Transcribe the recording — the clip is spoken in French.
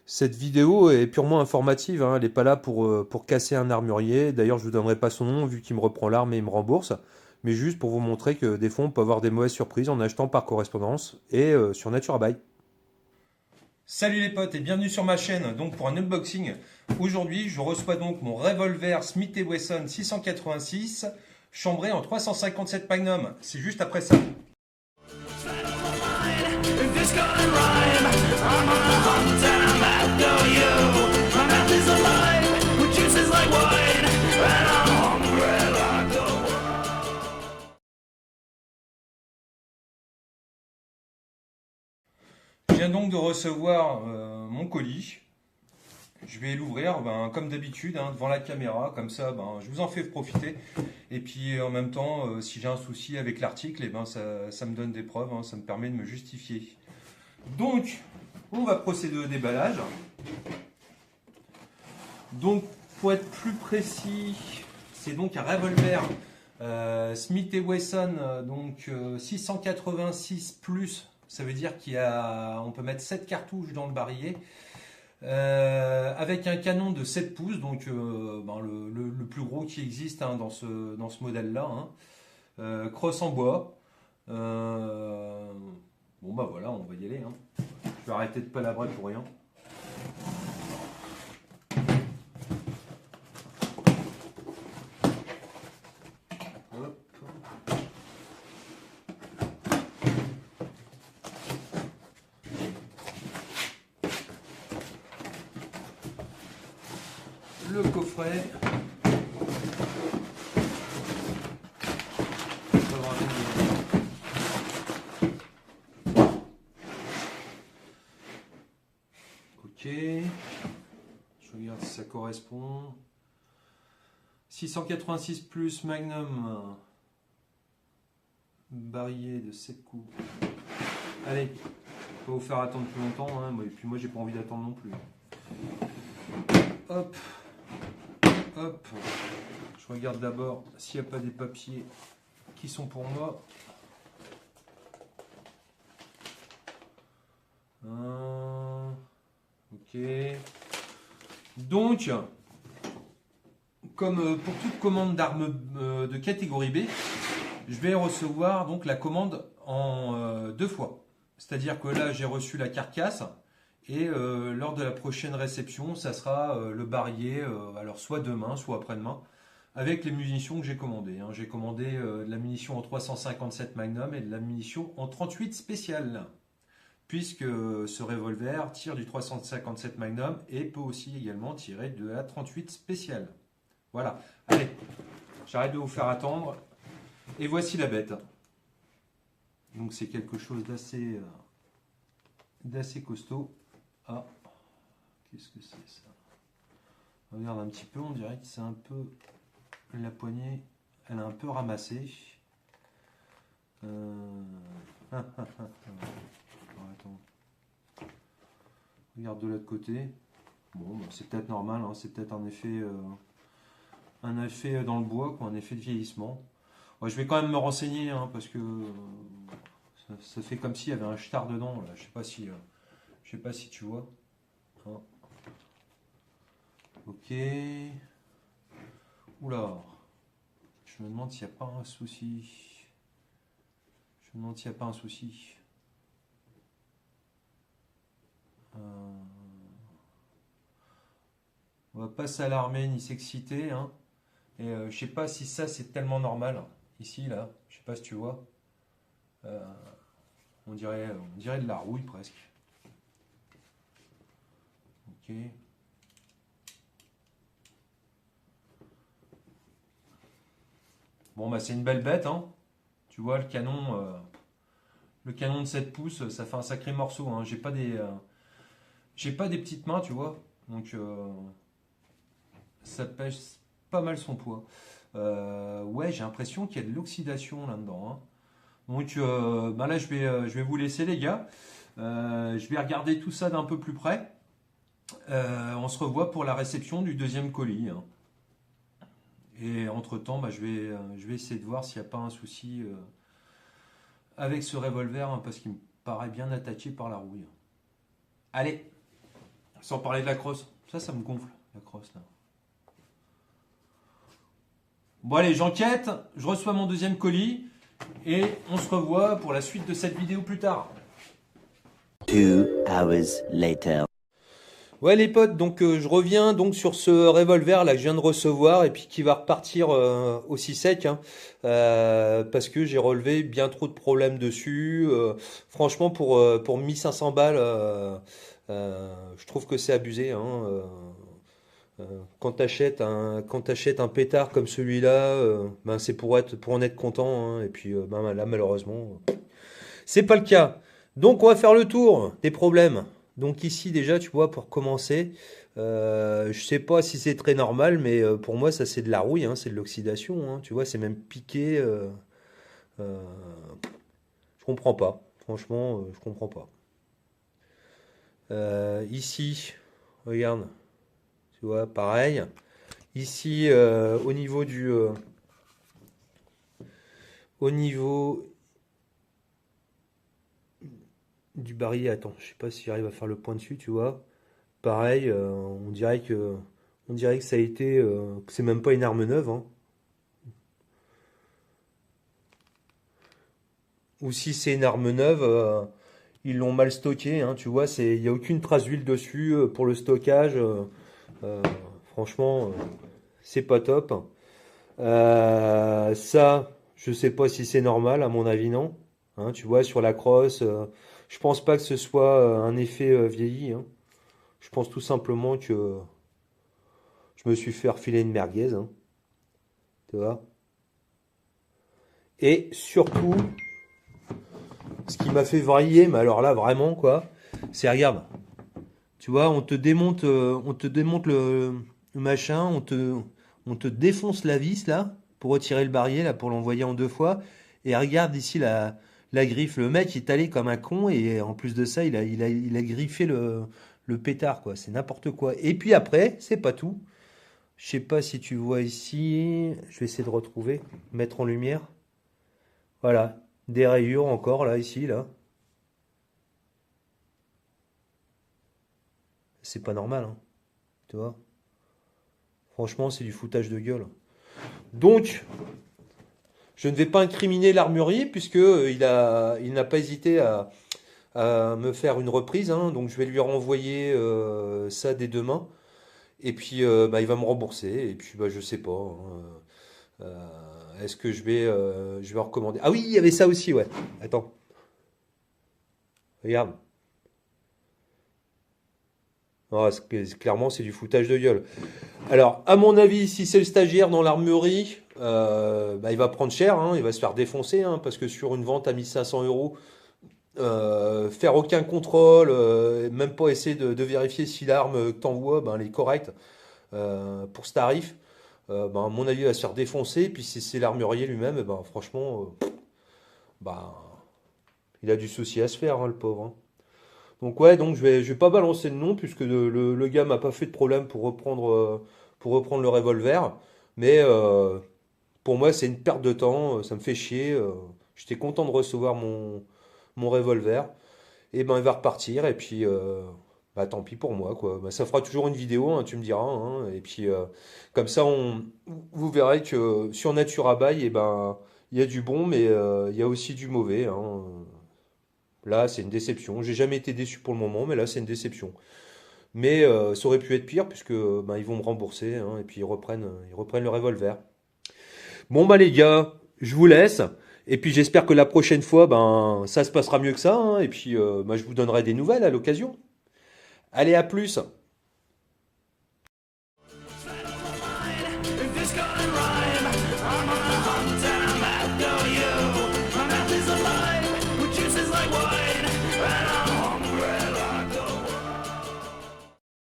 Cette vidéo est purement informative, hein, elle n'est pas là pour casser un armurier. D'ailleurs, je ne vous donnerai pas son nom vu qu'il me reprend l'arme et il me rembourse. Mais juste pour vous montrer que des fois, on peut avoir des mauvaises surprises en achetant par correspondance et sur NatureBuy. Salut les potes et bienvenue sur ma chaîne donc pour un unboxing. Aujourd'hui je reçois donc mon revolver Smith & Wesson 686 chambré en 357 Magnum. C'est juste après ça. Je viens donc de recevoir mon colis. Je vais l'ouvrir comme d'habitude devant la caméra, comme ça je vous en fais profiter. Et puis en même temps, si j'ai un souci avec l'article, ça me donne des preuves, ça me permet de me justifier. Donc, on va procéder au déballage. Donc, pour être plus précis, c'est donc un revolver Smith & Wesson 686 plus. Ça veut dire qu'on peut mettre 7 cartouches dans le barillet. Avec un canon de 7 pouces, donc le plus gros qui existe dans ce modèle-là. Crosse en bois. Voilà, on va y aller. Je vais arrêter de palabrer pour rien. Hop. Le coffret. Ok. Je regarde si ça correspond. 686 plus Magnum. Barillet de 7 coups. Allez, pas vous faire attendre plus longtemps. Et puis moi j'ai pas envie d'attendre non plus. Hop. Hop, je regarde d'abord s'il n'y a pas des papiers qui sont pour moi. Ok. Donc, comme pour toute commande d'armes de catégorie B, je vais recevoir donc la commande en deux fois. C'est-à-dire que là, j'ai reçu la carcasse. Et lors de la prochaine réception, ça sera le barillet, alors soit demain, soit après-demain, avec les munitions que j'ai commandées. J'ai commandé de la munition en 357 Magnum et de la munition en 38 spécial, puisque ce revolver tire du 357 Magnum et peut aussi également tirer de la 38 spéciale. Voilà, allez, j'arrête de vous faire attendre, et voici la bête. Donc c'est quelque chose d'assez costaud. Ah, qu'est-ce que c'est ça? Regarde un petit peu, on dirait que c'est un peu... La poignée, elle a un peu ramassé. Attends. Regarde de l'autre côté. Bon, c'est peut-être normal, c'est peut-être un effet dans le bois, quoi, un effet de vieillissement. Ouais, je vais quand même me renseigner, parce que ça fait comme s'il y avait un star dedans. Là. Je sais pas si tu vois. Ok. Oula. Je me demande s'il n'y a pas un souci. On va pas s'alarmer ni s'exciter. Et je sais pas si ça c'est tellement normal. Ici, là. Je sais pas si tu vois. On dirait de la rouille presque. Ok. Bon, c'est une belle bête, Tu vois, le canon de 7 pouces, ça fait un sacré morceau, J'ai pas des petites mains, tu vois. Donc, ça pèse pas mal son poids. Ouais, j'ai l'impression qu'il y a de l'oxydation là-dedans, Donc, là, je vais vous laisser, les gars. Je vais regarder tout ça d'un peu plus près. On se revoit pour la réception du deuxième colis. Et entre-temps, je vais essayer de voir s'il n'y a pas un souci avec ce revolver, parce qu'il me paraît bien attaché par la rouille. Allez, Sans parler de la crosse. Ça me gonfle, la crosse là. Bon allez, j'enquête, je reçois mon deuxième colis et on se revoit pour la suite de cette vidéo plus tard. 2 hours later. Ouais les potes, donc je reviens donc sur ce revolver là que je viens de recevoir et puis qui va repartir aussi sec hein, parce que j'ai relevé bien trop de problèmes dessus. Franchement pour 1500 balles, je trouve que c'est abusé. Hein, quand t'achètes un pétard comme celui-là, ben c'est pour en être content hein, et puis ben là malheureusement c'est pas le cas. Donc on va faire le tour des problèmes. Donc ici déjà, tu vois, pour commencer, je sais pas si c'est très normal, mais pour moi ça c'est de la rouille, hein, c'est de l'oxydation, hein, tu vois, c'est même piqué. Euh, je comprends pas, franchement, je comprends pas. Ici, regarde, tu vois, pareil. Ici, au niveau du barillet, attends, je sais pas si j'arrive à faire le point dessus, tu vois. Pareil, on dirait que ça a été, que c'est même pas une arme neuve, hein. Ou si c'est une arme neuve, ils l'ont mal stocké, hein, tu vois, il n'y a aucune trace d'huile dessus pour le stockage. Euh, franchement, c'est pas top. Ça, je sais pas si c'est normal, à mon avis, non. Hein, tu vois, sur la crosse, je pense pas que ce soit un effet vieilli, hein. Je pense tout simplement que je me suis fait refiler une merguez, hein, tu vois. Et surtout, ce qui m'a fait vriller, mais alors là vraiment quoi, c'est regarde, tu vois, on te démonte le machin, on te défonce la vis là pour retirer le barillet là pour l'envoyer en deux fois. Et regarde ici la griffe, le mec il est allé comme un con et en plus de ça il a griffé le pétard quoi, c'est n'importe quoi. Et puis après, c'est pas tout. Je sais pas si tu vois ici, je vais essayer de retrouver, mettre en lumière. Voilà, des rayures encore là, ici, là. C'est pas normal, hein, tu vois. Franchement, c'est du foutage de gueule. Donc, je ne vais pas incriminer l'armurier puisque il n'a pas hésité à me faire une reprise, hein, donc je vais lui renvoyer ça dès demain. Et puis, bah, il va me rembourser. Et puis, bah, je sais pas, hein. Est-ce que je vais recommander? Ah oui, il y avait ça aussi, ouais. Attends, regarde. Ah, clairement, c'est du foutage de gueule. Alors, à mon avis, si c'est le stagiaire dans l'armurerie, bah, il va prendre cher, hein, il va se faire défoncer, hein, parce que sur une vente à 1500 euros, faire aucun contrôle, même pas essayer de vérifier si l'arme que t'envoies, ben, elle est correcte pour ce tarif, ben, à mon avis, il va se faire défoncer. Puis si c'est l'armurier lui-même, ben, franchement, ben, il a du souci à se faire, hein, le pauvre, hein. Donc ouais, donc je vais pas balancer le nom puisque le gars m'a pas fait de problème pour reprendre le revolver. Mais pour moi, c'est une perte de temps, ça me fait chier. J'étais content de recevoir mon revolver. Et ben il va repartir et puis bah tant pis pour moi quoi. Bah, ça fera toujours une vidéo, hein, tu me diras, hein. Et puis comme ça, vous verrez que sur Naturabuy, et ben il y a du bon, mais il y a aussi du mauvais, hein. Là, c'est une déception. J'ai jamais été déçu pour le moment, mais là, c'est une déception. Mais ça aurait pu être pire puisque ben, ils vont me rembourser hein, et puis ils reprennent le revolver. Bon bah les gars, je vous laisse. Et puis j'espère que la prochaine fois, ben ça se passera mieux que ça, hein. Et puis ben, je vous donnerai des nouvelles à l'occasion. Allez, à plus!